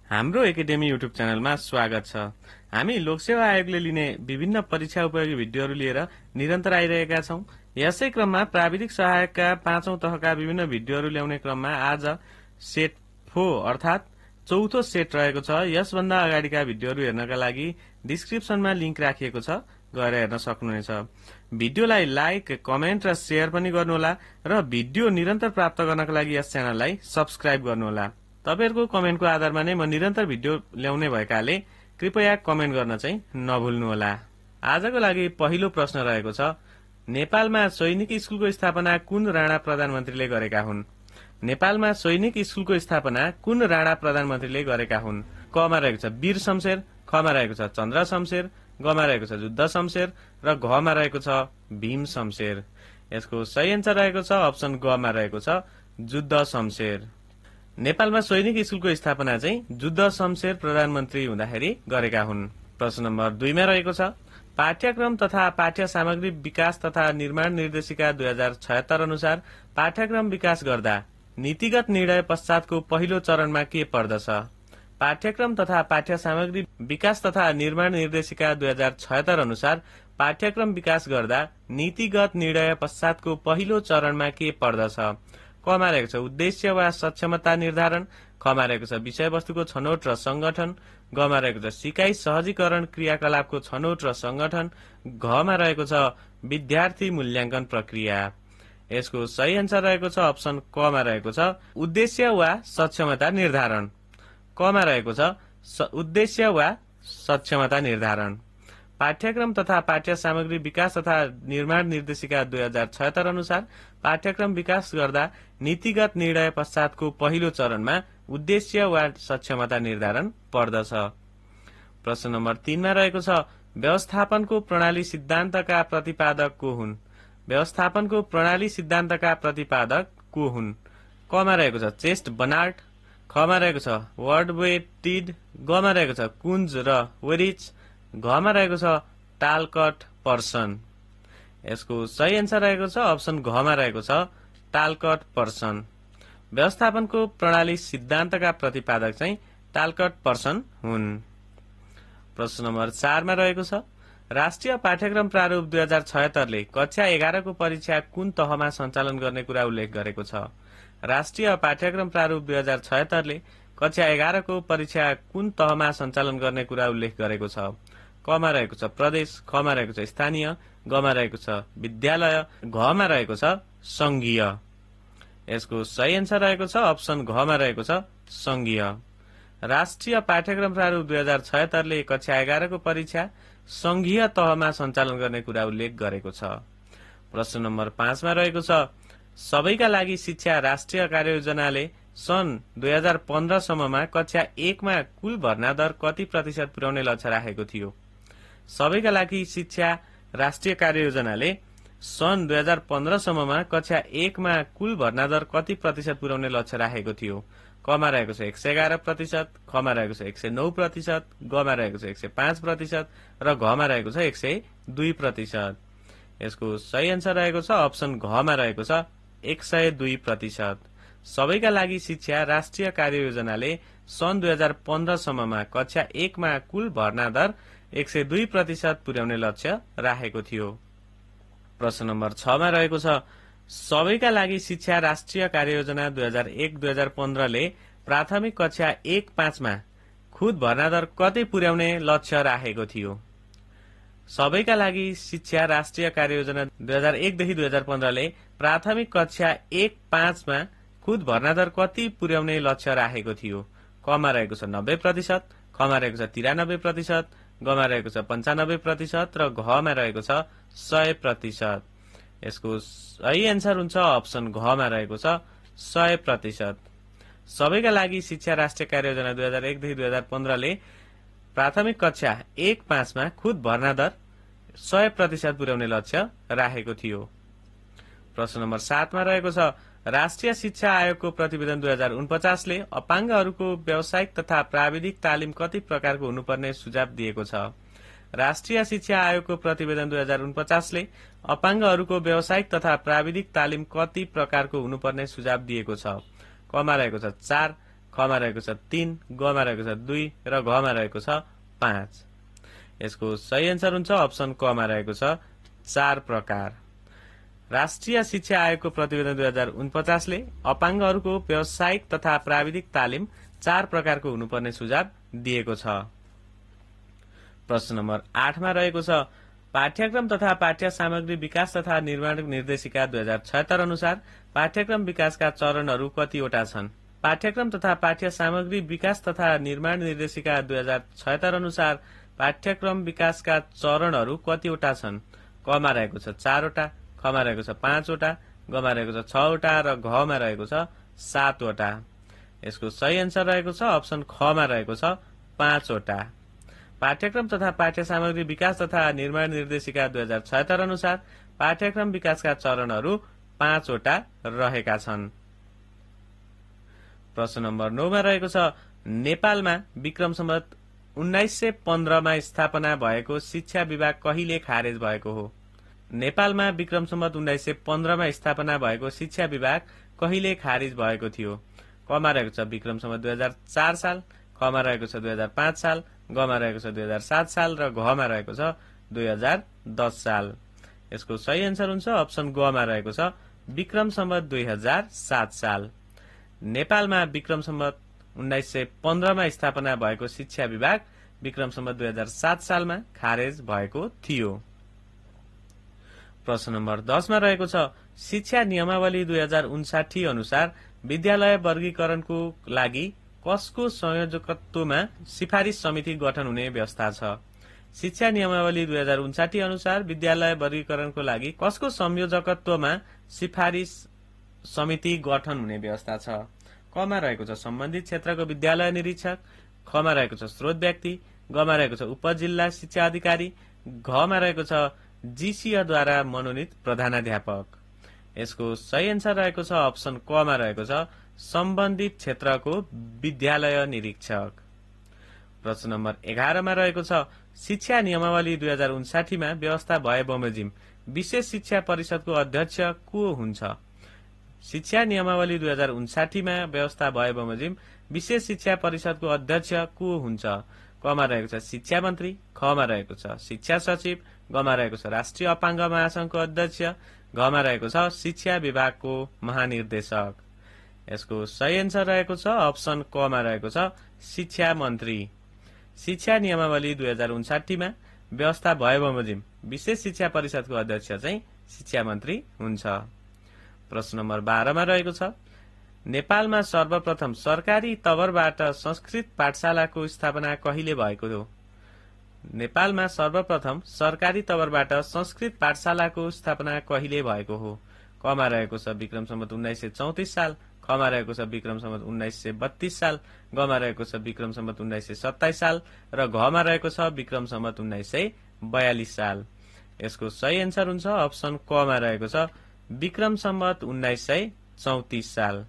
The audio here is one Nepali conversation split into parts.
हाम्रो एकेडेमी युट्युब च्यानलमा स्वागत छ। हामी लोकसेवा आयोगले लिने विभिन्न परीक्षा उपयोगी भिडियोहरू लिएर निरन्तर आइरहेका छौं। यसै क्रममा प्राविधिक सहायकका 5औं तहका विभिन्न भिडियोहरू ल्याउने क्रममा आज सेट 4 अर्थात चौथो सेट रहेको छ। यसभन्दा अगाडिका भिडियोहरू हेर्नका लागि डिस्क्रिप्सनमा लिंक राखिएको छ, गएर हेर्न सक्नुहुनेछ। भिडियोलाई लाइक, कमेन्ट र शेयर पनि गर्नुहोला र भिडियो निरन्तर प्राप्त गर्नका लागि यस च्यानललाई सब्स्क्राइब गर्नुहोला। तपाईहरुको कमेन्टको आधारमा नै म निरन्तर भिडियो ल्याउने भएकाले कृपया कमेन्ट गर्न चाहिँ नभुल्नुहोला। आजको लागि पहिलो प्रश्न रहेको छ, नेपालमा सैनिक स्कुलको स्थापना कुन राणा प्रधानमन्त्रीले गरेका हुन्? नेपालमा सैनिक स्कुलको स्थापना कुन राणा प्रधानमन्त्रीले गरेका हुन्? कमा रहेको छ वीर शमशेर, खमा रहेको छ चन्द्र शमशेर, गमा रहेको छ युद्ध शमशेर र घमा रहेको छ भीम शमशेर। यसको सही एन्सर रहेको छ अप्सन गमा रहेको छ युद्ध शमशेर। नेपालमा सैनिक स्कुलको स्थापना चाहिँ युद्ध शमशेर प्रधानमन्त्री हुँदाखेरि गरेका हुन्। प्रश्न नम्बर 2 मा रहेको छ, पाठ्यक्रम तथा पाठ्य सामग्री विकास तथा निर्माण निर्देशिका 2076 अनुसार पाठ्यक्रम विकास गर्दा नीतिगत निर्णय पश्चातको पहिलो चरणमा के पर्दछ? पाठ्यक्रम तथा पाठ्य सामग्री विकास तथा निर्माण निर्देशिका 2076 अनुसार पाठ्यक्रम विकास गर्दा नीतिगत निर्णय पश्चातको पहिलो चरणमा के पर्दछ? कमा रहेको छ उद्देश्य वा सक्षमता निर्धारण, खमा रहेको छ विषयवस्तुको छनौट र संगठन, गमा रहेको छ सिकाइ सहजीकरण क्रियाकलापको छनौट र संगठन, घमा रहेको छ विद्यार्थी मूल्याङ्कन प्रक्रिया। यसको सही एन्सर रहेको छ अप्सन कमा रहेको छ उद्देश्य वा सक्षमता निर्धारण। कमा रहेको छ उद्देश्य वा सक्षमता निर्धारण। पाठ्यक्रम तथा पाठ्य सामग्री विकास तथा निर्माण निर्देशिका 2076 अनुसार पाठ्यक्रम विकास गर्दा नीतिगत निर्णय पश्चातको पहिलो चरणमा उद्देश्य वा सक्षमता निर्धारण पर्दछ। प्रश्न नम्बर 3 मा रहेको छ, व्यवस्थापनको प्रणाली सिद्धान्तका प्रतिपादक को हुन्? व्यवस्थापनको प्रणाली सिद्धान्तका प्रतिपादक को हुन्? कमा रहेको छ चेस्ट बनार्ड, खमा रहेको छ वर्डवेटिड, गमा रहेको छ कुन्ज र वेरिच, घमा रहेको छ टालकट पर्सन। यसको सही एन्सर रहेको छ अप्सन घमा रहेको छ टालकट पर्सन। व्यवस्थापनको प्रणाली सिद्धान्तका प्रतिपादक चाहिँ टालकट पर्सन हुन्। प्रश्न नम्बर 4 मा रहेको छ, राष्ट्रिय पाठ्यक्रम प्रारूप 2076 ले कक्षा 11 को परीक्षा कुन तहमा सञ्चालन गर्ने कुरा उल्लेख गरेको छ? राष्ट्रिय पाठ्यक्रम प्रारूप 2076 ले कक्षा 11 को परीक्षा कुन तहमा सञ्चालन गर्ने कुरा उल्लेख गरेको छ? कमा रहेको छ प्रदेश, खमा रहेको छ स्थानीय, गमा रहेको छ विद्यालय, घमा रहेको छ संघीय। यसको सही एन्सर रहेको छ अप्सन घमा रहेको छ संघीय। राष्ट्रिय पाठ्यक्रम प्रारूप 2076 ले कक्षा 11 को परीक्षा संघीय तहमा सञ्चालन गर्ने कुरा उल्लेख गरेको छ। प्रश्न नम्बर 5 मा रहेको छ, सबैका लागि शिक्षा राष्ट्रिय कार्ययोजनाले सन् 2015 सम्ममा कक्षा 1 मा कुल भर्ना दर कति प्रतिशत पुर्याउने लक्ष्य राखेको थियो? सबैका लागि शिक्षा राष्ट्रिय कार्ययोजनाले सन् 2015 सम्ममा कक्षा 1 मा कुल भर्ना दर कति प्रतिशत पुर्याउने लक्ष्य राखेको थियो? कमा रहेको छ 111%, खमा रहेको छ 109%, गमा रहेको छ 105% र घमा रहेको छ 102%। यसको सही एन्सर रहेको छ अप्सन घमा रहेको छ 102%। सबैका लागि शिक्षा राष्ट्रिय कार्ययोजनाले सन् 2015 सम्ममा कक्षा 1 मा कुल भर्ना दर 102% पुर्याउने लक्ष्य राखेको थियो। प्रश्न नम्बर 6 मा रहेको छ, सबैका लागि शिक्षा राष्ट्रिय कार्ययोजना 2001-2015 ले प्राथमिक कक्षा 1-5 मा खुद भर्ना दर कति पुर्याउने लक्ष्य राखेको थियो? सबैका लागि शिक्षा राष्ट्रिय कार्ययोजना 2001 देखि 2015 ले प्राथमिक कक्षा 1-5 मा खुद भर्ना दर कति पुर्याउने लक्ष्य राखेको थियो? कमा रहेको छ 90%, खमा रहेको छ 93%, गमा रहेको छ 95% र घमा रहेको छ 100%। यसको सही एन्सर हुन्छ अप्सन घमा रहेको छ 100%। सबैका लागि शिक्षा राष्ट्रिय कार्ययोजना 2001 देखि 2015 ले प्राथमिक कक्षा 1-5 मा खुद भर्ना दर 100% पुर्याउने लक्ष्य राखेको थियो। प्रश्न नम्बर 7 मा रहेको छ, राष्ट्रिय शिक्षा आयोगको प्रतिवेदन 2049 ले अपाङ्गहरूको व्यावसायिक तथा प्राविधिक तालिम कति प्रकारको हुनुपर्ने सुझाव दिएको छ? राष्ट्रिय शिक्षा आयोगको प्रतिवेदन 2049 ले अपाङ्गहरूको व्यावसायिक तथा प्राविधिक तालिम कति प्रकारको हुनुपर्ने सुझाव दिएको छ? कमा रहेको छ 4, खमा रहेको छ 3, गमा रहेको छ 2 र घमा रहेको छ 5। यसको सही आन्सर हुन्छ अप्सन कमा रहेको छ 4 प्रकार। राष्ट्रिय शिक्षा आयोगको प्रतिवेदन 2049 ले अपाङ्गहरूको व्यावसायिक तथा प्राविधिक तालिम 4 प्रकारको हुनुपर्ने सुझाव दिएको छ। प्रश्न नम्बर 8 मा रहेको छ पाठ्यक्रम तथा पाठ्य सामग्री विकास तथा निर्माण निर्देशिका 2076 अनुसार पाठ्यक्रम विकासका चरणहरू कतिवटा छन्? पाठ्यक्रम तथा पाठ्य सामग्री विकास तथा निर्माण निर्देशिका 2076 अनुसार पाठ्यक्रम विकासका चरणहरू कतिवटा छन्? कमा रहेको छ 4 वटा, खमा रहेको छ 5 वटा, गमा रहेको छ 6 वटा र घमा रहेको छ 7 वटा। यसको सही आन्सर रहेको छ अप्सन खमा रहेको छ 5 वटा। पाठ्यक्रम तथा पाठ्य सामग्री विकास तथा निर्माण निर्देशिका 2076 अनुसार पाठ्यक्रम विकासका चरणहरू 5 वटा रहेका छन्। प्रश्न नम्बर 9 मा रहेको छ नेपालमा विक्रम सम्वत 1915 मा स्थापना भएको शिक्षा विभाग कहिले खारेज भएको हो? नेपालमा विक्रम सम्वत 1915 मा स्थापना भएको शिक्षा विभाग कहिले खारिज भएको थियो? कमा रहेको छ विक्रम सम्वत 2004 साल, खमा रहेको छ 2005 साल, गमा रहेको छ 2007 साल र घमा रहेको छ 2010 साल। यसको सही आन्सर हुन्छ अप्सन गमा रहेको छ विक्रम सम्वत 2007 साल। नेपालमा विक्रम सम्वत 1915 मा स्थापना भएको शिक्षा विभाग विक्रम सम्वत 2007 सालमा खारेज भएको थियो। प्रश्न नम्बर 10 मा रहेको छ शिक्षा नियमावली 2059 अनुसार विद्यालय वर्गीकरणको लागि कसको संयोजकत्वमा सिफारिस समिति गठन हुने व्यवस्था छ? शिक्षा नियमावली 2059 अनुसार विद्यालय वर्गीकरणको लागि कसको संयोजकत्वमा सिफारिस समिति गठन हुने व्यवस्था छ? कमा रहेको छ सम्बन्धित क्षेत्रको विद्यालय निरीक्षक, खमा रहेको छ स्रोत व्यक्ति, गमा रहेको छ उपजिल्ला शिक्षा अधिकारी, घमा रहेको छ जीसीद्वारा मनोनित प्रधानाध्यापक। यसको सही आन्सर रहेको छ अप्सन कमा रहेको छ सम्बन्धित क्षेत्रको विद्यालय निरीक्षक। प्रश्न नम्बर 11 मा रहेको छ शिक्षा नियमावली 2059 मा व्यवस्था भए बमोजिम विशेष शिक्षा परिषदको अध्यक्ष को हुन्छ? शिक्षा नियमावली 2059 मा व्यवस्था भए बमोजिम विशेष शिक्षा परिषदको अध्यक्ष को हुन्छ? कमा रहेको छ शिक्षा मन्त्री, खमा रहेको छ शिक्षा सचिव, गमा रहेको छ राष्ट्रिय अपाङ्ग महासंघको अध्यक्ष, घमा रहेको छ शिक्षा विभागको महानिर्देशक। यसको सही आन्सर रहेको छ अप्सन कमा रहेको छ शिक्षा मन्त्री। शिक्षा नियमावली 2059 मा व्यवस्था भए बमोजिम विशेष शिक्षा परिषदको अध्यक्ष चाहिँ शिक्षा मन्त्री हुन्छ। प्रश्न नम्बर 12 मा रहेको छ नेपालमा सर्वप्रथम सरकारी तवरबाट संस्कृत पाठशालाको स्थापना कहिले भएको हो? नेपालमा सर्वप्रथम सरकारी तवरबाट संस्कृत पाठशालाको स्थापना कहिले भएको हो? कमा रहेको छ विक्रम सम्वत 1934 साल, खमा रहेको छ विक्रम सम्वत 1932 साल, गमा रहेको छ विक्रम सम्वत 1927 साल र घमा रहेको छ विक्रम सम्वत 1942 साल। यसको सही आन्सर हुन्छ अप्सन कमा रहेको छ विक्रम सम्वत 1934 साल।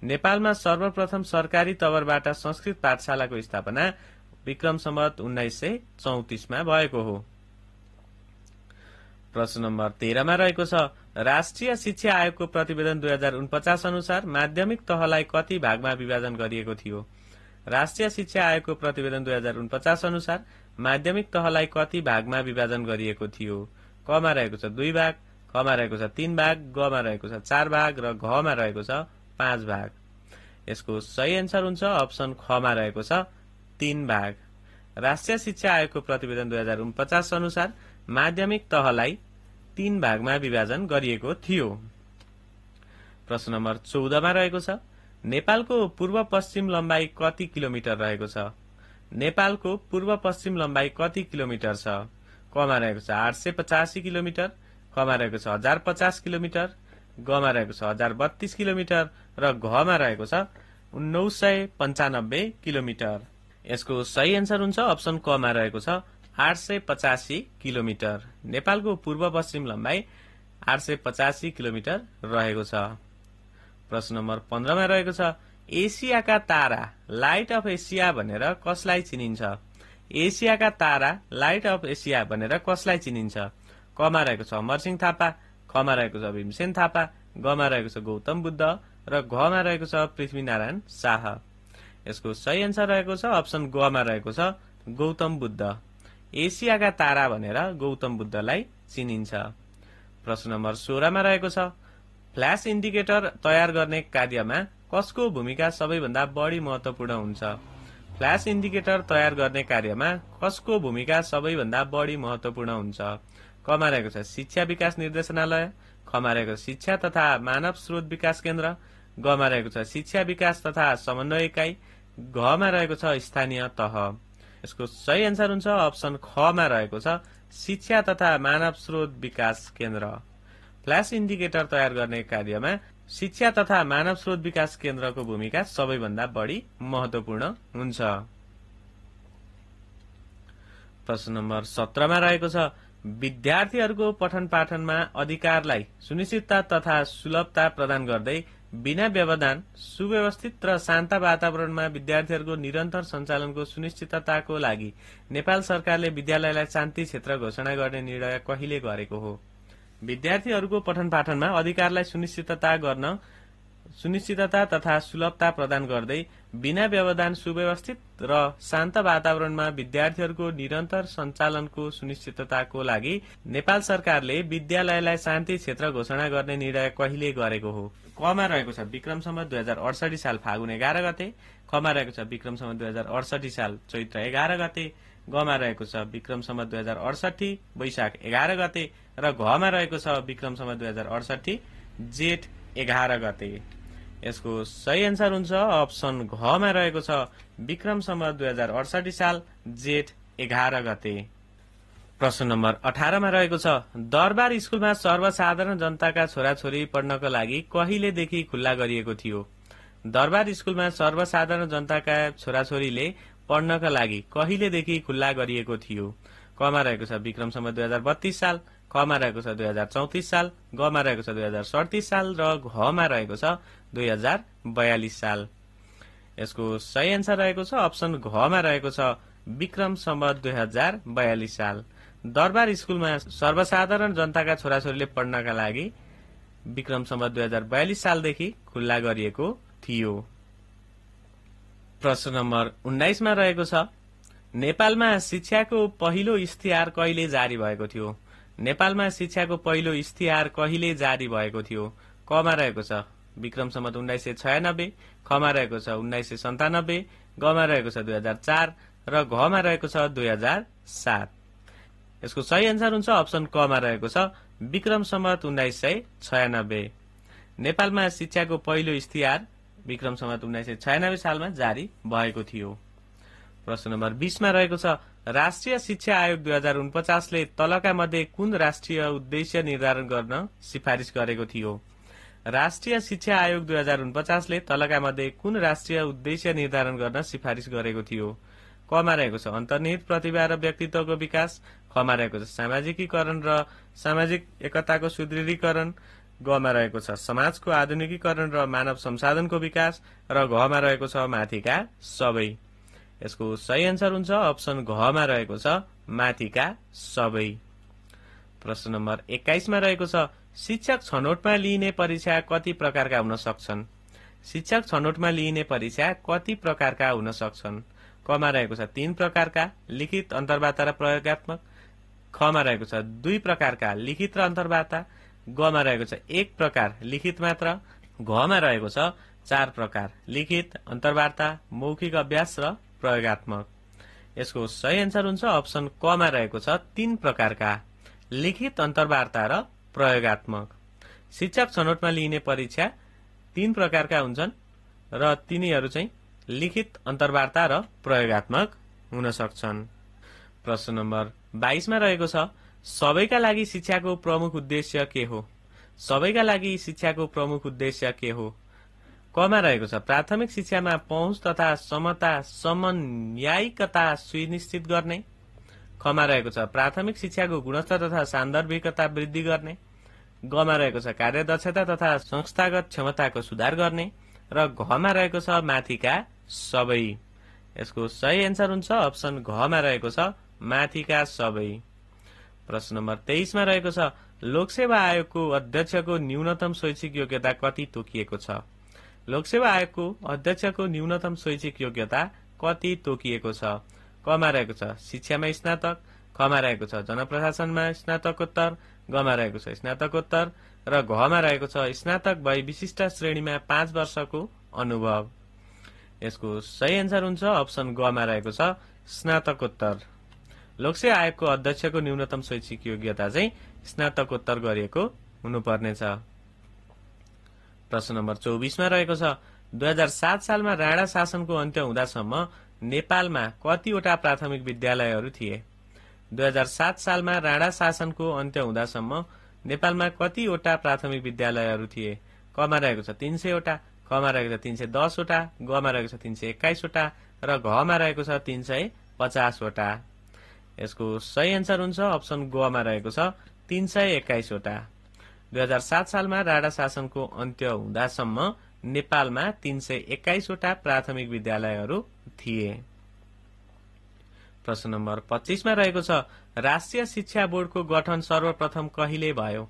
नेपालमा सर्वप्रथम सरकारी तवरबाट संस्कृत पाठशालाको स्थापना विक्रम सम्वत 1934 मा भएको हो। प्रश्न नम्बर 13 मा रहेको छ राष्ट्रिय शिक्षा आयोगको प्रतिवेदन 2049 अनुसार माध्यमिक तहलाई कति भागमा विभाजन गरिएको थियो? राष्ट्रिय शिक्षा आयोगको प्रतिवेदन 2049 अनुसार माध्यमिक तहलाई कति भागमा विभाजन गरिएको थियो? कमा रहेको छ 2 भाग, खमा रहेको छ 3 भाग, गमा रहेको छ 4 भाग र घमा रहेको छ 5 भाग। यसको सही आन्सर हुन्छ अप्सन खमा रहेको छ 3 भाग। राष्ट्रिय शिक्षा आयोगको प्रतिवेदन 2049 अनुसार माध्यमिक तहलाई 3 भागमा विभाजन गरिएको थियो। प्रश्न नम्बर 14 मा रहेको छ नेपालको पूर्व पश्चिम लम्बाई कति किलोमिटर रहेको छ? नेपालको पूर्व पश्चिम लम्बाई कति किलोमिटर छ? कमा रहेको छ 885 किलोमिटर, खमा रहेको छ 1050 किलोमिटर, गमा रहेको छ 1032 किलोमिटर र घमा रहेको छ 995 किलोमिटर। यसको सही आन्सर हुन्छ अप्सन कमा रहेको छ 885 किलोमिटर। नेपालको पूर्व पश्चिम लम्बाई 885 किलोमिटर रहेको छ। प्रश्न नम्बर 15 मा रहेको छ एसियाका तारा लाइट अफ एसिया भनेर कसलाई चिनिन्छ? एसियाका तारा लाइट अफ एसिया भनेर कसलाई चिनिन्छ? कमा रहेको छ अमरसिंह थापा, खमा रहेको छ भीमसेन थापा, गमा रहेको छ गौतम बुद्ध र घमा रहेको छ पृथ्वीनारायण शाह। यसको सही एन्सर रहेको छ अप्सन ग मा रहेको छ गौतम बुद्ध। एसियाका तारा भनेर गौतम बुद्धलाई चिनिन्छ। प्रश्न नम्बर 16 मा रहेको छ फ्ल्याश इन्डिकेटर तयार गर्ने कार्यमा कसको भूमिका सबैभन्दा बढी महत्वपूर्ण हुन्छ? फ्ल्याश इन्डिकेटर तयार गर्ने कार्यमा कसको भूमिका सबैभन्दा बढी महत्वपूर्ण हुन्छ? कमा रहेको छ शिक्षा विकास निर्देशनालय, खमा रहेको शिक्षा तथा मानव स्रोत विकास केन्द्र, गमा रहेको छ शिक्षा विकास तथा समन्वय इकाइ, घमा रहेको छ स्थानीय तह। यसको सही एन्सर हुन्छ अप्सन ख मा रहेको छ शिक्षा तथा मानव स्रोत विकास केन्द्र। फ्ल्याश इन्डिकेटर तयार गर्ने कार्यमा शिक्षा तथा मानव स्रोत विकास केन्द्रको भूमिका सबैभन्दा बढी महत्वपूर्ण हुन्छ। प्रश्न नम्बर 17 मा रहेको छ विद्यार्थीहरूको पठन पाठनमा अधिकारलाई सुनिश्चितता तथा सुलभता प्रदान गर्दै बिना व्यवधान सुव्यवस्थित र शान्त वातावरणमा विद्यार्थीहरूको निरन्तर सञ्चालनको सुनिश्चितताको लागि नेपाल सरकारले विद्यालयलाई शान्ति क्षेत्र घोषणा गर्ने निर्णय कहिले गरेको हो? विद्यार्थीहरूको पठन पाठनमा अधिकारलाई सुनिश्चितता तथा सुलभता प्रदान गर्दै बिना व्यवधान सुव्यवस्थित र शान्त वातावरणमा विद्यार्थीहरूको निरन्तर सञ्चालनको सुनिश्चितताको लागि नेपाल सरकारले विद्यालयलाई शान्ति क्षेत्र घोषणा गर्ने निर्णय कहिले गरेको हो? कमा रहेको छ विक्रम सम्वत 2068 साल फागुन 11 गते, खमा रहेको छ विक्रम सम्वत 2068 साल चैत्र 11 गते, गमा रहेको छ विक्रम सम्वत 2068 वैशाख 11 गते र घमा रहेको छ विक्रम सम्वत 2068 जेठ 11 गते। यसको सही एन्सर हुन्छ अप्सन घ मा रहेको छ विक्रम सम्वत 2068 साल जेठ 11 गते। प्रश्न नम्बर 18 मा रहेको छ दरबार स्कुलमा सर्वसाधारण जनताका छोराछोरी पढ्नका लागि कहिलेदेखि खुल्ला गरिएको थियो? दरबार स्कुलमा सर्वसाधारण जनताका छोराछोरीले पढ्नका लागि कहिलेदेखि खुल्ला गरिएको थियो? कमा रहेको छ विक्रम सम्वत 2032 साल, खमा रहेको छ 2034 साल, गमा रहेको छ 2037 साल र घमा रहेको छ 2042 साल। यसको सही एन्सर रहेको छ अप्सन घ मा रहेको छ विक्रम सम्वत 2042 साल। दरबार स्कुलमा सर्वसाधारण जनताका छोराछोरीले पढ्नका लागि विक्रम सम्वत 2042 सालदेखि खुल्ला गरिएको थियो। प्रश्न नम्बर 19 मा रहेको छ नेपालमा शिक्षाको पहिलो इस्तिहार कहिले जारी भएको थियो? नेपालमा शिक्षाको पहिलो इस्तिहार कहिले जारी भएको थियो? कमा रहेको छ विक्रम सम्वत 1996, खमा रहेको छ 1997, गमा रहेको छ 2004 र घमा रहेको छ 2007। यसको सही एन्सर हुन्छ अप्सन क मा रहेको छ विक्रम सम्वत 1996। नेपालमा शिक्षाको पहिलो इस्तिहार विक्रम सम्वत 1996 सालमा जारी भएको थियो। प्रश्न नम्बर 20 मा रहेको छ राष्ट्रिय शिक्षा आयोग 2049 ले तलका मध्ये कुन राष्ट्रिय उद्देश्य निर्धारण गर्न सिफारिस गरेको थियो? राष्ट्रिय शिक्षा आयोग 2049 ले तलका मध्ये कुन राष्ट्रिय उद्देश्य निर्धारण गर्न सिफारिस गरेको थियो? कमा रहेको छ अन्तर्निहित प्रतिभा र व्यक्तित्वको विकास, खमा रहेको छ सामाजिकीकरण र सामाजिक एकताको सुदृढीकरण, गमा रहेको छ समाजको आधुनिकीकरण र मानव संसाधनको विकास र घमा रहेको छ माथिका सबै। यसको सही एन्सर हुन्छ अप्सन घ मा रहेको छ माथिका सबै। प्रश्न नम्बर 21 मा रहेको छ शिक्षक छनौटमा लिइने परीक्षा कति प्रकारका हुन सक्छन्? शिक्षक छनौटमा लिइने परीक्षा कति प्रकारका हुन सक्छन्? कमा रहेको छ 3 प्रकारका लिखित, अन्तर्वार्ता र प्रयोगात्मक, खमा रहेको छ 2 प्रकारका लिखित र अन्तर्वार्ता, गमा रहेको छ 1 प्रकार लिखित मात्र, घमा रहेको छ 4 प्रकार लिखित, अन्तर्वार्ता, मौखिक अभ्यास र प्रयोगात्मक। यसको सही एन्सर हुन्छ अप्सन क मा रहेको छ 3 प्रकारका लिखित, अन्तर्वार्ता र प्रयोगात्मक। शिक्षक छनौटमा लिइने परीक्षा 3 प्रकारका हुन्छन् र तिनीहरू चाहिँ लिखित, अन्तर्वार्ता र प्रयोगात्मक हुन सक्छन्। प्रश्न नम्बर 22 मा रहेको छ सबैका लागि शिक्षाको प्रमुख उद्देश्य के हो? सबैका लागि शिक्षाको प्रमुख उद्देश्य के हो? कमा रहेको छ प्राथमिक शिक्षामा पहुँच तथा समता समन्यायिकता सुनिश्चित गर्ने, खमा रहेको छ प्राथमिक शिक्षाको गुणस्तर तथा सान्दर्भिकता वृद्धि गर्ने, गमा रहेको छ कार्यदक्षता तथा संस्थागत क्षमताको सुधार गर्ने र घमा रहेको छ माथिका सबै। यसको सही एन्सर हुन्छ अप्सन घ मा रहेको छ माथिका सबै। प्रश्न नम्बर 23 मा रहेको छ लोकसेवा आयोगको अध्यक्षको न्यूनतम शैक्षिक योग्यता कति तोकिएको छ? लोकसेवा आयोगको अध्यक्षको न्यूनतम शैक्षिक योग्यता कति तोकिएको छ? कमा रहेको छ शिक्षामा स्नातक, खमा रहेको छ जनप्रशासनमा स्नातकोत्तर, गमा रहेको छ स्नातकोत्तर र घमा रहेको छ स्नातक भई विशिष्ट श्रेणीमा 5 वर्षको अनुभव। यसको सही एन्सर हुन्छ अप्सन गमा रहेको छ स्नातकोत्तर। लोकसेवा आयोगको अध्यक्षको न्यूनतम शैक्षिक योग्यता चाहिँ स्नातकोत्तर गरिएको हुनुपर्नेछ। प्रश्न नम्बर 24 मा रहेको छ 2007 सालमा राणा शासनको अन्त्य हुँदासम्म नेपालमा कतिवटा प्राथमिक विद्यालयहरू थिए? 2007 सालमा राणा शासनको अन्त्य हुँदासम्म नेपालमा कतिवटा प्राथमिक विद्यालयहरू थिए? कमा रहेको छ 300 वटा, खमा रहेको छ 310 वटा, गमा रहेको छ 321 वटा र घमा रहेको छ 350 वटा। यसको सही एन्सर हुन्छ अप्सन गमा रहेको छ 321 वटा। 2007 सालमा राणा शासनको अन्त्य हुँदासम्म नेपालमा 321 वटा प्राथमिक विद्यालयहरू थिए। प्रश्न नम्बर 25 मा रहेको छ राष्ट्रिय शिक्षा बोर्डको गठन सर्वप्रथम कहिले भयो?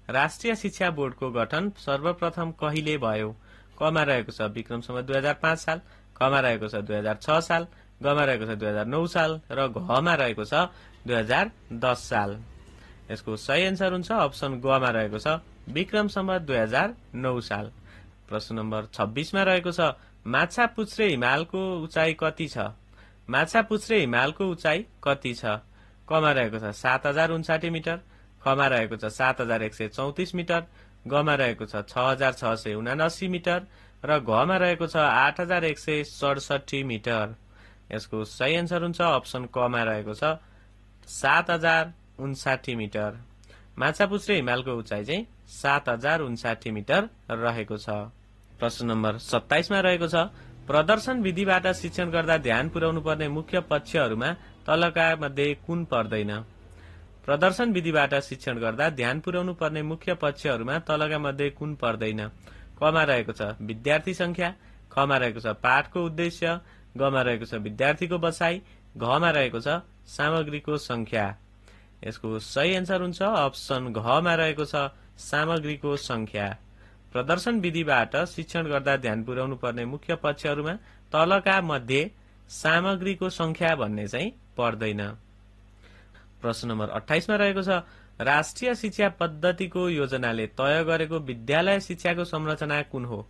राष्ट्रिय शिक्षा बोर्डको गठन सर्वप्रथम कहिले भयो? कमा रहेको छ विक्रम सम्वत 2005 साल, खमा रहेको छ 2006 साल, गमा रहेको छ 2009 साल र घमा रहेको छ 2010 साल। यसको सही एन्सर हुन्छ अप्सन गमा रहेको छ विक्रम सम्वत 2009 साल। प्रश्न नम्बर 26 मा रहेको छ माछापुच्छ्रे हिमालको उचाइ कति छ? माछापुच्छ्रे हिमालको उचाइ कति छ? कमा रहेको छ 7059 मिटर, खमा रहेको छ 7134 मिटर, गमा रहेको छ 6679 मिटर र घमा रहेको छ 8167 मिटर। यसको सही एन्सर हुन्छ अप्सन कमा रहेको छ 7059 मिटर। माछापुच्छ्रे हिमालको उचाइ चाहिँ 7059 मिटर रहेको छ। प्रश्न नम्बर 27 मा रहेको छ प्रदर्शन विधिबाट शिक्षण गर्दा ध्यान पुर्याउनु पर्ने मुख्य पक्षहरूमा तलका मध्ये कुन पर्दैन? प्रदर्शन विधिबाट शिक्षण गर्दा ध्यान पुर्याउनु पर्ने मुख्य पक्षहरूमा तलका मध्ये कुन पर्दैन? कमा रहेको छ विद्यार्थी संख्या, खमा रहेको छ पाठको उद्देश्य, गमा रहेको छ विद्यार्थीको बसाई, घमा रहेको छ सामग्रीको संख्या। यसको सही एन्सर हुन्छ अप्सन घमा रहेको छ सामग्रीको संख्या। प्रदर्शन विधिबाट शिक्षण गर्दा ध्यान पुर्याउनु पर्ने मुख्य पक्षहरूमा तलका मध्ये सामग्रीको संख्या भन्ने चाहिँ पर्दैन। प्रश्न नम्बर 28 मा रहेको छ राष्ट्रिय शिक्षा पद्धतिको योजनाले तय गरेको विद्यालय शिक्षाको संरचना कुन हो?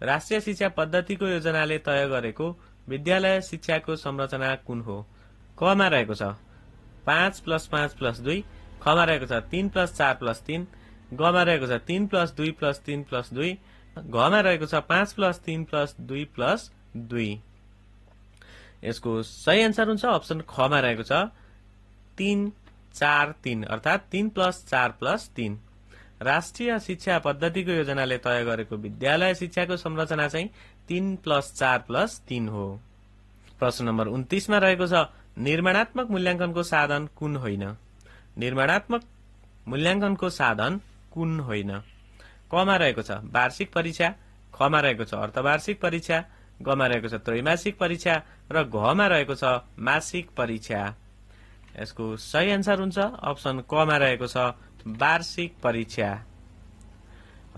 राष्ट्रिय शिक्षा पद्धतिको योजनाले तय गरेको विद्यालय शिक्षाको संरचना कुन हो? कमा रहेको छ 5+5+2, खमा रहेको छ 3+4+3, गमा रहेको छ 3+2+3+2, घमा रहेको छ 5+3+2+2। यसको सही एन्सर हुन्छ अप्सन खमा रहेको छ 3+4+3 अर्थात 3+4+3। राष्ट्रिय शिक्षा पद्धतिको योजनाले तय गरेको विद्यालय शिक्षाको संरचना चाहिँ 3+4+3 हो। प्रश्न नम्बर 29 मा रहेको छ निर्माणात्मक मूल्याङ्कनको साधन कुन होइन? निर्माणात्मक मूल्याङ्कनको साधन कुन होइन? कमा रहेको छ वार्षिक परीक्षा, खमा रहेको छ अर्धवार्षिक परीक्षा, गमा रहेको छ त्रैमासिक परीक्षा र घमा रहेको छ मासिक परीक्षा। यसको सही एन्सर हुन्छ अप्सन कमा रहेको छ वार्षिक परीक्षा।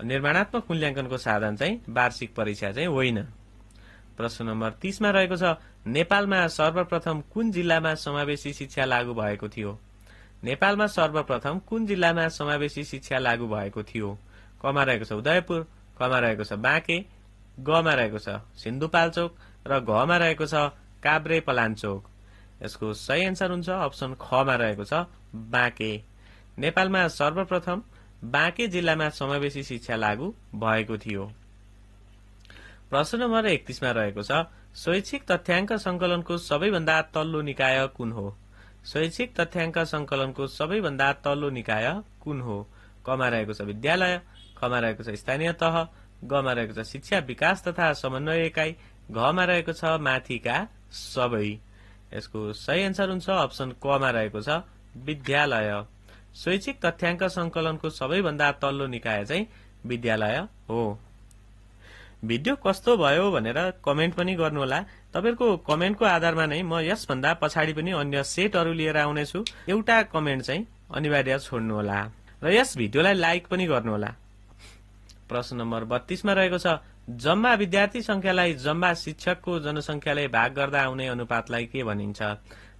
निर्माणात्मक मूल्याङ्कनको साधन चाहिँ वार्षिक परीक्षा चाहिँ होइन। प्रश्न नम्बर 30 मा रहेको छ नेपालमा सर्वप्रथम कुन जिल्लामा समावेशी शिक्षा लागू भएको थियो? नेपालमा सर्वप्रथम कुन जिल्लामा समावेशी शिक्षा लागू भएको थियो? कमा रहेको छ उदयपुर, खमा रहेको छ बाँके, गमा रहेको छ सिन्धुपाल्चोक र घमा रहेको छ काभ्रे पलाञ्चोक। यसको सही एन्सर हुन्छ अप्सन खमा रहेको छ बाँके। नेपालमा सर्वप्रथम बाँके जिल्लामा समावेशी शिक्षा लागू भएको थियो। प्रश्न नम्बर 31 मा रहेको छ शैक्षिक तथ्याङ्क संकलनको सबैभन्दा तल्लो निकाय कुन हो? शैक्षिक तथ्याङ्क संकलनको सबैभन्दा तल्लो निकाय कुन हो? कमा रहेको छ विद्यालय, खमा रहेको छ स्थानीय तह, गमा रहेको छ शिक्षा विकास तथा समन्वय एकाइ, घमा रहेको छ माथिका सबै। यसको सही एन्सर हुन्छ अप्सन कमा रहेको छ विद्यालय। शैक्षिक तथ्याङ्क संकलनको सबैभन्दा तल्लो निकाय चाहिँ विद्यालय हो। भिडियो कस्तो भयो भनेर कमेन्ट पनि गर्नुहोला। तपाईहरुको कमेन्टको आधारमा नै म यसभन्दा पछाडि पनि अन्य सेटहरू लिएर आउनेछु। एउटा कमेन्ट चाहिँ अनिवार्य छोड्नुहोला र यस भिडियोलाई लाइक पनि गर्नुहोला। प्रश्न नम्बर 32 मा रहेको छ जम्मा विद्यार्थी संख्यालाई जम्मा शिक्षकको जनसंख्याले भाग गर्दा आउने अनुपातलाई के भनिन्छ?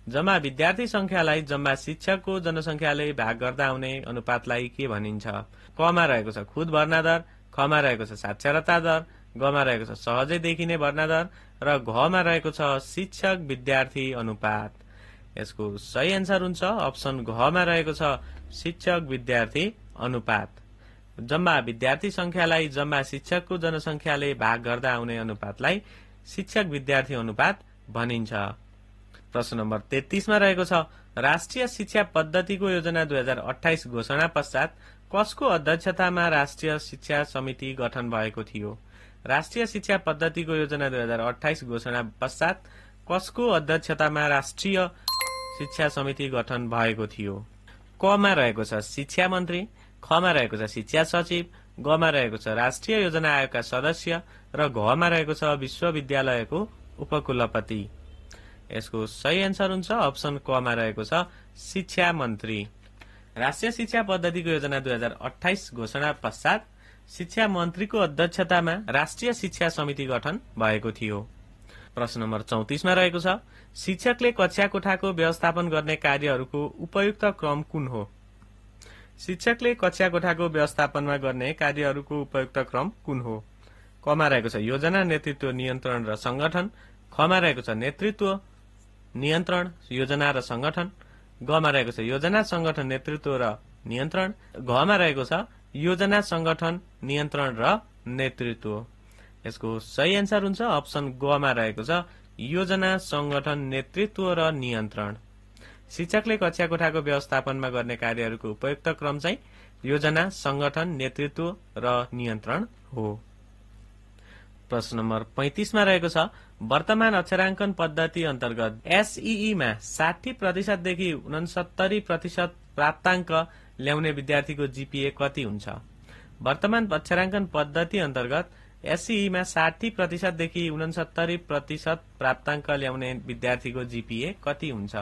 जम्मा विद्यार्थी संख्यालाई जम्मा शिक्षकको जनसंख्याले भाग गर्दा आउने अनुपातलाई के भनिन्छ? कमा रहेको छ खुद भर्ना दर, खमा रहेको छ साक्षरता दर, गमा रहेको छ सहजै देखिने भर्ना दर र घमा रहेको छ शिक्षक विद्यार्थी अनुपात। यसको सही एन्सर हुन्छ अप्सन घमा रहेको छ शिक्षक विद्यार्थी अनुपात। जम्मा विद्यार्थी संख्यालाई जम्मा शिक्षकको जनसंख्याले भाग गर्दा आउने अनुपातलाई शिक्षक विद्यार्थी अनुपात भनिन्छ। प्रश्न नम्बर 33 मा रहेको छ राष्ट्रिय शिक्षा पद्धतिको योजना 2028 घोषणा पश्चात कसको अध्यक्षतामा राष्ट्रिय शिक्षा समिति गठन भएको थियो? राष्ट्रिय शिक्षा पद्धतिको योजना 2028 घोषणा पश्चात कसको अध्यक्षतामा राष्ट्रिय शिक्षा समिति गठन भएको थियो? कमा रहेको छ शिक्षा मन्त्री, खमा रहेको छ शिक्षा सचिव, गमा रहेको छ राष्ट्रिय योजना आयोगका सदस्य र घमा रहेको छ विश्वविद्यालयको उपकुलपति। यसको सही एन्सर हुन्छ अप्सन कमा रहेको छ शिक्षा मन्त्री। राष्ट्रिय शिक्षा पद्धतिको योजना 2028 घोषणा पश्चात शिक्षा मन्त्रीको अध्यक्षतामा राष्ट्रिय शिक्षा समिति गठन भएको थियो। प्रश्न नम्बर 34 मा रहेको छ शिक्षकले कक्षा कोठाको व्यवस्थापन गर्ने कार्यहरूको उपयुक्त क्रम कुन हो? शिक्षकले कक्षा कोठाको व्यवस्थापनमा गर्ने कार्यहरूको उपयुक्त क्रम कुन हो? कमा रहेको छ योजना, नेतृत्व, नियन्त्रण र संगठन, खमा रहेको छ नेतृत्व, नियन्त्रण, योजना र संगठन, गमा रहेको छ योजना, संगठन, नेतृत्व र नियन्त्रण, घमा रहेको छ योजना, संगठन, नियन्त्रण र नेतृत्व। यसको सही एन्सर हुन्छ अप्सन गमा रहेको छ योजना, संगठन, नेतृत्व र नियन्त्रण। शिक्षकले कक्षा कोठाको व्यवस्थापनमा गर्ने कार्यहरूको उपयुक्त क्रम चाहिँ योजना, संगठन, नेतृत्व र नियन्त्रण हो। प्रश्न नम्बर 35 मा रहेको छ वर्तमान अक्षराङ्कन पद्धति अन्तर्गत एसईई मा 60% देखि 69% प्राप्ताङ्क ल्याउने विद्यार्थीको जीपीए कति हुन्छ? वर्तमान अक्षराङ्कन पद्धति अन्तर्गत एसईई मा 60% देखि 69% प्राप्ताङ्क ल्याउने विद्यार्थीको जीपीए कति हुन्छ?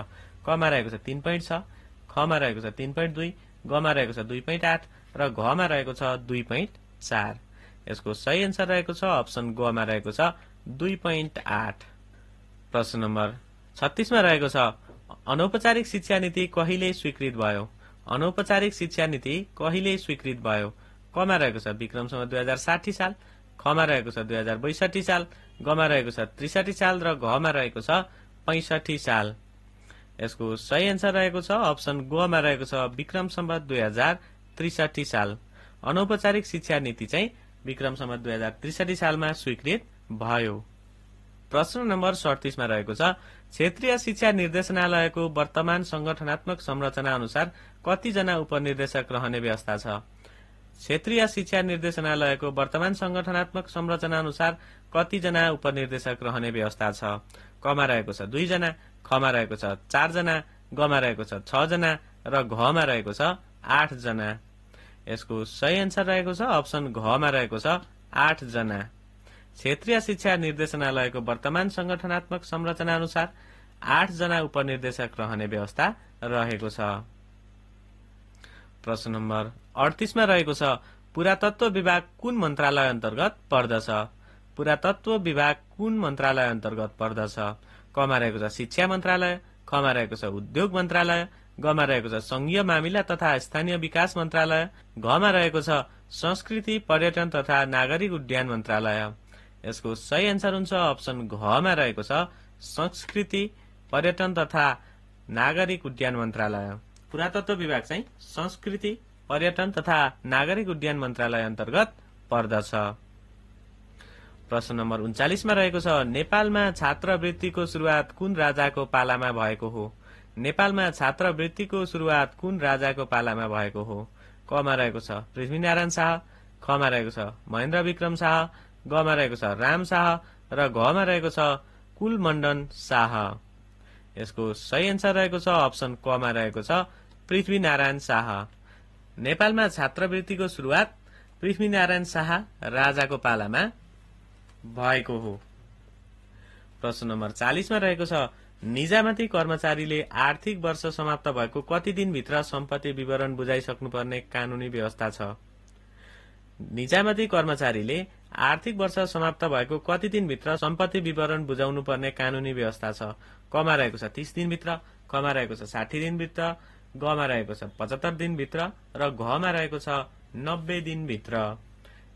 कमा रहेको छ 3.6, खमा रहेको छ 3.2, गमा रहेको छ 2.8 र घमा रहेको छ 2.4। यसको सही एन्सर रहेको छ अप्सन गमा रहेको छ 2.8। प्रश्न नम्बर 36 मा रहेको छ अनौपचारिक शिक्षा नीति कहिले स्वीकृत भयो? अनौपचारिक शिक्षा नीति कहिले स्वीकृत भयो? कमा रहेको छ विक्रमसम्म 2060 साल, खमा रहेको छ 2062 साल, गमा रहेको छ 63 साल र घमा रहेको छ 65 साल। यसको सही एन्सर रहेको छ अप्सन गमा रहेको छ विक्रमसम्म 2063 साल। अनौपचारिक शिक्षा नीति चाहिँ विक्रमसम्म 2063 सालमा स्वीकृत भयो। प्रश्न नम्बर 37 मा रहेको छ क्षेत्रीय शिक्षा निर्देशनालयको वर्तमान संगठनात्मक संरचना अनुसार कतिजना उपनिर्देशक रहने व्यवस्था छ? क्षेत्रीय शिक्षा निर्देशनालयको वर्तमान संगठनात्मक संरचना अनुसार कतिजना उपनिर्देशक रहने व्यवस्था छ? कमा रहेको छ 2 जना, खमा रहेको छ 4 जना, गमा रहेको छ 6 जना र घमा रहेको छ 8 जना। यसको सही एन्सर रहेको छ अप्सन घमा रहेको छ 8 जना। क्षेत्रीय शिक्षा निर्देशनालयको वर्तमान संगठनात्मक संरचना अनुसार 8 जना उपनिर्देशक रहने व्यवस्था रहेको छ। प्रश्न नम्बर 38 मा रहेको छ पुरातत्व विभाग कुन मन्त्रालय अन्तर्गत पर्दछ? पुरातत्व विभाग कुन मन्त्रालय अन्तर्गत पर्दछ? कमा रहेको छ शिक्षा मन्त्रालय, खमा रहेको छ उद्योग मन्त्रालय, गमा रहेको छ संघीय मामिला तथा स्थानीय विकास मन्त्रालय, घमा रहेको छ संस्कृति, पर्यटन तथा नागरिक उड्डयन मन्त्रालय। यसको सही एन्सर हुन्छ अप्सन घमा रहेको छ संस्कृति, पर्यटन तथा नागरिक उड्डयन मन्त्रालय। पुरातत्व विभाग चाहिँ संस्कृति, पर्यटन तथा नागरिक उड्डयन मन्त्रालय अन्तर्गत पर्दछ। प्रश्न नम्बर 39 मा रहेको छ नेपालमा छात्रवृत्तिको सुरुवात कुन राजाको पालामा भएको हो? नेपालमा छात्रवृत्तिको सुरुवात कुन राजाको पालामा भएको हो? कमा रहेको छ पृथ्वीनारायण शाह, खमा रहेको छ महेन्द्र विक्रम शाह, गमा रहेको छ राम शाह र घमा रहेको छ कुलमण्डन शाह। यसको सही एन्सर रहेको छ अप्सन कमा रहेको छ पृथ्वीनारायण शाह। नेपालमा छात्रवृत्तिको सुरुवात पृथ्वीनारायण शाह राजाको पालामा भएको हो। प्रश्न नम्बर 40 मा रहेको छ निजामती कर्मचारीले आर्थिक वर्ष समाप्त भएको कति दिनभित्र सम्पत्ति विवरण बुझाइसक्नुपर्ने कानूनी व्यवस्था छ? निजामती कर्मचारीले आर्थिक वर्ष समाप्त भएको कति दिनभित्र सम्पत्ति विवरण बुझाउनु पर्ने कानूनी व्यवस्था छ? कमा रहेको छ 30 दिनभित्र, खमा रहेको छ 60 दिनभित्र, गमा रहेको छ 75 दिनभित्र र घमा रहेको छ 90 दिनभित्र।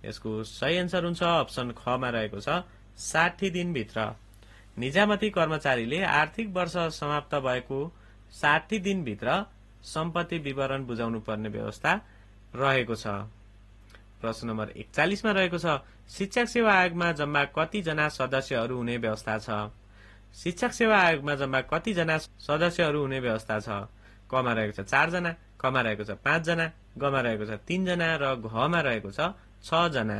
यसको सही एन्सर हुन्छ अप्सन खमा रहेको छ 60 दिनभित्र। निजामती कर्मचारीले आर्थिक वर्ष समाप्त भएको 60 दिनभित्र सम्पत्ति विवरण बुझाउनु पर्ने व्यवस्था रहेको छ। प्रश्न नम्बर 41 मा रहेको छ शिक्षक सेवा आयोगमा जम्मा कति जना सदस्यहरू हुने व्यवस्था छ? शिक्षक सेवा आयोगमा जम्मा कति जना सदस्यहरू हुने व्यवस्था छ? कमा रहेको छ 4 जना, खमा रहेको छ 5 जना, गमा रहेको छ 3 जना र घमा रहेको छ 6 जना।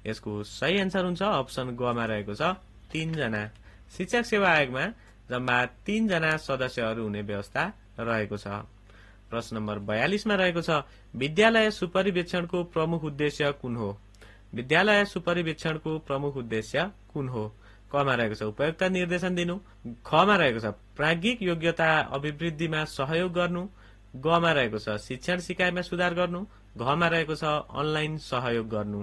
यसको सही एन्सर हुन्छ अप्सन गमा रहेको छ 3 जना। शिक्षक सेवा आयोगमा जम्मा 3 जना सदस्यहरू हुने व्यवस्था रहेको छ। प्रश्न नम्बर 42 मा रहेको छ विद्यालय सुपरिवेक्षणको प्रमुख उद्देश्य कुन हो? विद्यालय सुपरिवेक्षणको प्रमुख उद्देश्य कुन हो? कमा रहेको छ उपयुक्त निर्देशन दिनु, खमा रहेको छ प्राज्ञिक योग्यता अभिवृद्धिमा सहयोग गर्नु, गमा रहेको छ शिक्षण सिकाइमा सुधार गर्नु, घमा रहेको छ अनलाइन सहयोग गर्नु।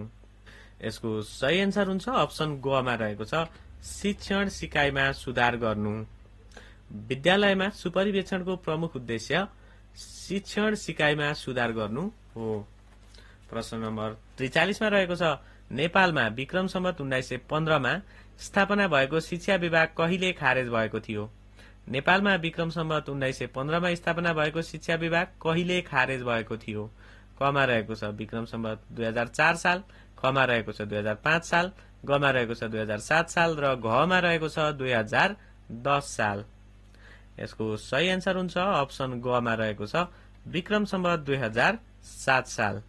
यसको सही एन्सर हुन्छ अप्सन गमा रहेको छ शिक्षण सिकाइमा सुधार गर्नु। विद्यालयमा सुपरिवेक्षणको प्रमुख उद्देश्य शिक्षण सिकाइमा सुधार गर्नु हो। प्रश्न नम्बर 43 मा रहेको छ नेपालमा विक्रम सम्वत 1915 मा स्थापना भएको शिक्षा विभाग कहिले खारेज भएको थियो? नेपालमा विक्रम सम्वत 1915 मा स्थापना भएको शिक्षा विभाग कहिले खारेज भएको थियो? कमा रहेको छ विक्रम सम्वत 2004 साल, खमा रहेको छ 2005 साल, गमा रहेको छ 2007 साल र घमा रहेको छ 2010 साल। यसको सही एन्सर हुन्छ अप्सन गमा रहेको छ विक्रम सम्वत 2007 साल।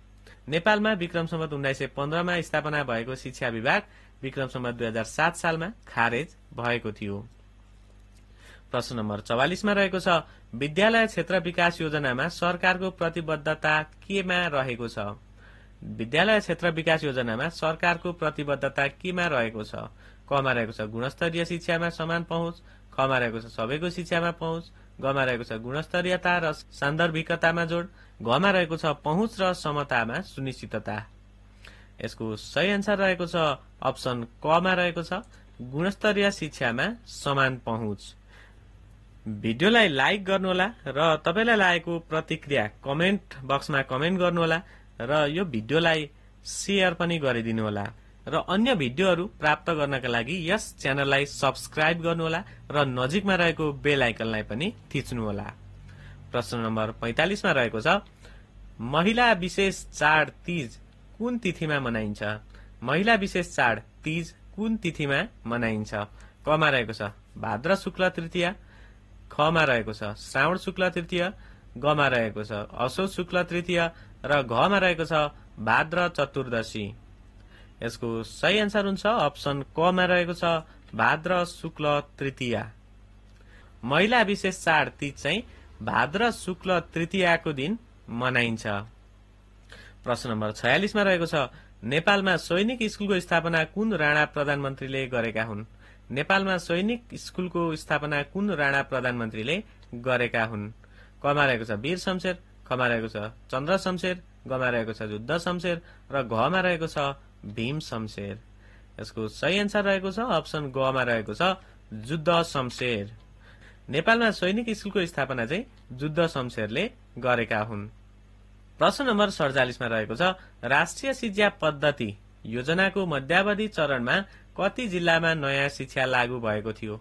नेपालमा विक्रम सम्वत 1915 मा स्थापना भएको शिक्षा विभाग विक्रम सम्वत 2007 सालमा खारेज भएको थियो। प्रश्न नम्बर 44 मा रहेको छ विद्यालय क्षेत्र विकास योजनामा सरकारको प्रतिबद्धता केमा रहेको छ? विद्यालय क्षेत्र विकास योजनामा सरकारको प्रतिबद्धता केमा रहेको छ? कमा रहेको छ गुणस्तरीय शिक्षामा समान पहुँच, खमा रहेको छ सबैको शिक्षामा पहुँच, गमा रहेको छ गुणस्तरीयता र सान्दर्भिकतामा जोड, घमा रहेको छ पहुँच र समतामा सुनिश्चितता। यसको सही एन्सर रहेको छ अप्सन कमा रहेको छ गुणस्तरीय शिक्षामा समान पहुँच। भिडियोलाई लाइक गर्नुहोला र तपाईलाई लागेको प्रतिक्रिया कमेन्ट बक्समा कमेन्ट गर्नुहोला र यो भिडियोलाई शेयर पनि गरिदिनुहोला र अन्य भिडियोहरू प्राप्त गर्नका लागि यस च्यानललाई सब्स्क्राइब गर्नुहोला र नजिकमा रहेको बेल आइकनलाई पनि थिच्नुहोला। प्रश्न नम्बर 45 मा रहेको छ महिला विशेष चाड तीज कुन तिथिमा मनाइन्छ? महिला विशेष चाड तीज कुन तिथिमा मनाइन्छ? कमा रहेको छ भाद्र शुक्ल तृतीया, खमा रहेको छ श्रावण शुक्ल तृतीय, गमा रहेको छ असोज शुक्ल तृतीय र घमा रहेको छ भाद्र चतुर्दशी। यसको सही एन्सर हुन्छ अप्सन कमा रहेको छ भाद्र शुक्ल तृतीया। महिला विशेष चाड तीज चाहिँ भाद्र शुक्ल तृतीयाको दिन मनाइन्छ। प्रश्न नम्बर 46 मा रहेको छ नेपालमा सैनिक स्कुलको स्थापना कुन राणा प्रधानमन्त्रीले गरेका हुन्? नेपालमा सैनिक स्कुलको स्थापना कुन राणा प्रधानमन्त्रीले गरेका हुन्? कमा रहेको छ वीर शमशेर, खमा रहेको छ चन्द्र शमशेर, गमा रहेको छ युद्ध शमशेर र घमा रहेको छ भीम शमशेर। यसको सही एन्सर रहेको छ अप्सन गमा रहेको छ युद्ध शमशेर। नेपालमा सैनिक स्कुलको स्थापना चाहिँ युद्ध शमशेरले गरेका हुन्। प्रश्न नम्बर 47 मा रहेको छ राष्ट्रिय शिक्षा पद्धति योजनाको मध्यावधि चरणमा कति जिल्लामा नयाँ शिक्षा लागू भएको थियो?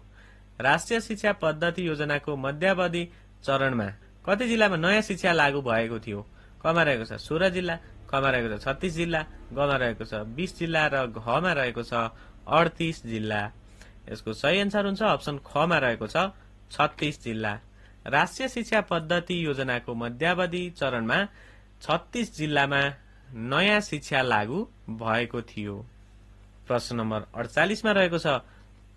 राष्ट्रिय शिक्षा पद्धति योजनाको मध्यावधि चरणमा कति जिल्लामा नयाँ शिक्षा लागू भएको थियो? कमा रहेको छ 16 जिल्ला, खमा रहेको छ 36 जिल्ला, गमा रहेको छ 20 जिल्ला र घमा रहेको छ 38 जिल्ला। यसको सही एन्सर हुन्छ अप्सन खमा रहेको छ 36 जिल्ला। राष्ट्रिय शिक्षा पद्धति योजनाको मध्यावधि चरणमा 36 जिल्लामा नयाँ शिक्षा लागू भएको थियो। प्रश्न नम्बर 48 मा रहेको छ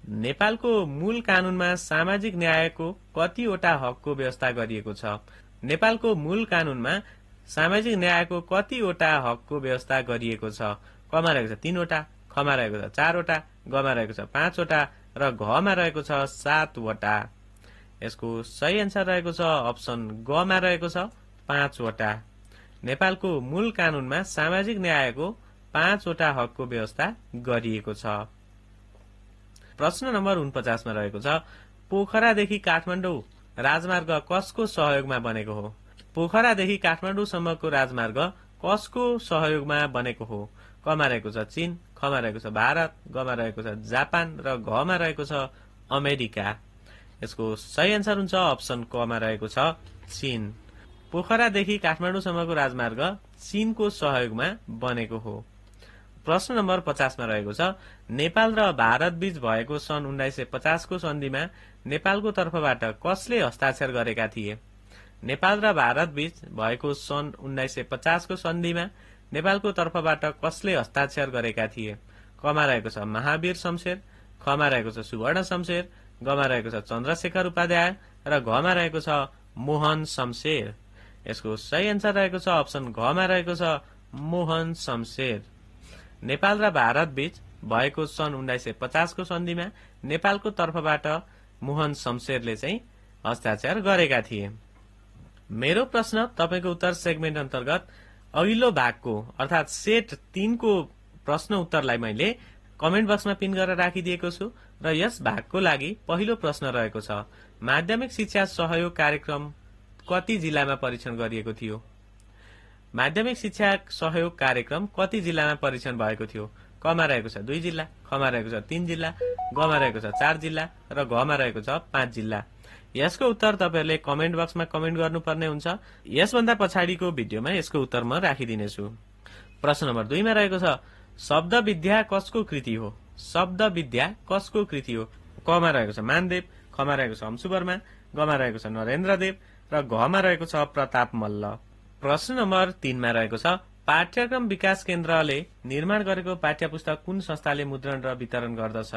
नेपालको मूल कानूनमा सामाजिक न्यायको कतिवटा हकको व्यवस्था गरिएको छ? नेपालको मूल कानूनमा सामाजिक न्यायको कतिवटा हकको व्यवस्था गरिएको छ? कमा रहेको छ 3 वटा, खमा रहेको छ 4 वटा, गमा रहेको छ 5 वटा र घमा रहेको छ 7 वटा। यसको सही एन्सर रहेको छ अप्सन गमा रहेको छ 5 वटा। नेपालको मूल कानूनमा सामाजिक न्यायको 5 वटा हकको व्यवस्था गरिएको छ। प्रश्न नम्बर 49 मा रहेको छ पोखरादेखि काठमाडौँ राजमार्ग कसको सहयोगमा बनेको हो? पोखरादेखि काठमाडौँसम्मको राजमार्ग कसको सहयोगमा बनेको हो? कमा रहेको छ चीन, खमा रहेको छ भारत, गमा रहेको छ जापान र घमा रहेको छ अमेरिका। यसको सही आन्सर हुन्छ अप्सन क मा रहेको छ चीन। पोखरादेखि काठमाडौँसम्मको राजमार्ग चीनको सहयोगमा बनेको हो। प्रश्न नम्बर 50 मा रहेको छ नेपाल र भारत बीच भएको सन् 1950 को सन्धिमा नेपालको तर्फबाट कसले हस्ताक्षर गरेका थिए? नेपाल र भारत बीच भएको सन् 1950 को सन्धिमा नेपालको तर्फबाट कसले हस्ताक्षर गरेका थिए? कमा रहेको छ महावीर शमशेर, खमा रहेको छ सुवर्ण शमशेर, गमा रहेको छ चन्द्रशेखर उपाध्याय र घमा रहेको छ मोहन शमशेर। यसको सही आन्सर रहेको छ अप्सन घमा रहेको छ मोहन शमशेर। नेपाल र भारत बीच भएको सन् 1950 को सन्धिमा नेपालको तर्फबाट मोहन शमशेरले चाहिँ हस्ताक्षर गरेका थिए। मेरो प्रश्न तपाईको उत्तर सेगमेन्ट अन्तर्गत अघिल्लो भागको अर्थात सेट 3 को प्रश्न उत्तरलाई मैले कमेन्ट बक्समा पिन गरेर राखिदिएको छु र यस भागको लागि पहिलो प्रश्न रहेको छ माध्यमिक शिक्षा सहयोग कार्यक्रम कति जिल्लामा परीक्षण गरिएको थियो? माध्यमिक शिक्षा सहयोग कार्यक्रम कति जिल्लामा परीक्षण भएको थियो? कमा रहेको छ 2 जिल्ला, खमा रहेको छ 3 जिल्ला, गमा रहेको छ 4 जिल्ला र घमा रहेको छ 5 जिल्ला। यसको उत्तर तपाईहरुले कमेन्ट बक्समा कमेन्ट गर्नुपर्ने हुन्छ। यसभन्दा पछाडिको भिडियोमा यसको उत्तर म राखिदिनेछु। प्रश्न नम्बर 2 मा रहेको छ शब्द विद्या कसको कृति हो? शब्द विद्या कसको कृति हो? कमा रहेको छ मानदेव, खमा रहेको छ अंशु वर्मा, गमा रहेको छ नरेन्द्र देव र घमा रहेको छ प्रताप मल्ल। प्रश्न नम्बर 3 मा रहेको छ पाठ्यक्रम विकास केन्द्रले निर्माण गरेको पाठ्यपुस्तक कुन संस्थाले मुद्रण र वितरण गर्दछ?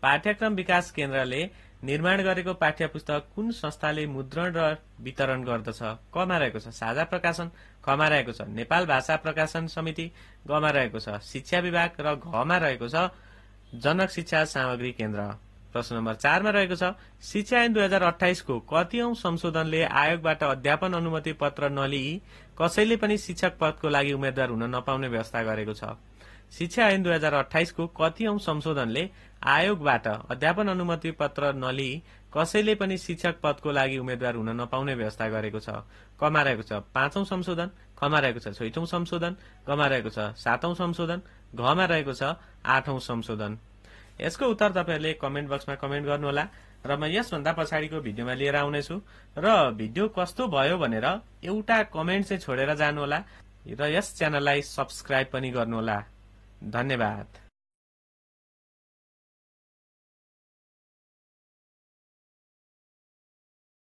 पाठ्यक्रम विकास केन्द्रले निर्माण गरेको पाठ्यपुस्तक कुन संस्थाले मुद्रण र वितरण गर्दछ? कमा रहेको छ साझा प्रकाशन, खमा रहेको छ नेपाल भाषा प्रकाशन समिति, गमा रहेको छ शिक्षा विभाग र घमा रहेको छ जनक शिक्षा सामग्री केन्द्र। प्रश्न नम्बर 4 मा रहेको छ शिक्षा ऐन 2028 को कतिऔं संशोधनले आयोगबाट अध्यापन अनुमति पत्र नलिई कसैले पनि शिक्षक पदको लागि उम्मेद्वार हुन नपाउने व्यवस्था गरेको छ? शिक्षा ऐन 2028 को कतिऔं संशोधनले आयोगबाट अध्यापन अनुमति पत्र नलिई कसैले पनि शिक्षक पदको लागि उम्मेद्वार हुन नपाउने व्यवस्था गरेको छ? कमा रहेको छ 5औं संशोधन, खमा रहेको छ 6औं संशोधन, गमा रहेको छ 7औं संशोधन, घमा रहेको छ 8औं संशोधन। यसको उत्तर तपाईहरुले कमेन्ट बक्समा कमेन्ट गर्नुहोला र म यसभन्दा पछाडिको भिडियोमा लिएर आउनेछु र भिडियो कस्तो भयो भनेर एउटा कमेन्ट चाहिँ छोडेर जानुहोला र यस च्यानललाई सब्स्क्राइब पनि गर्नुहोला। धन्यवाद।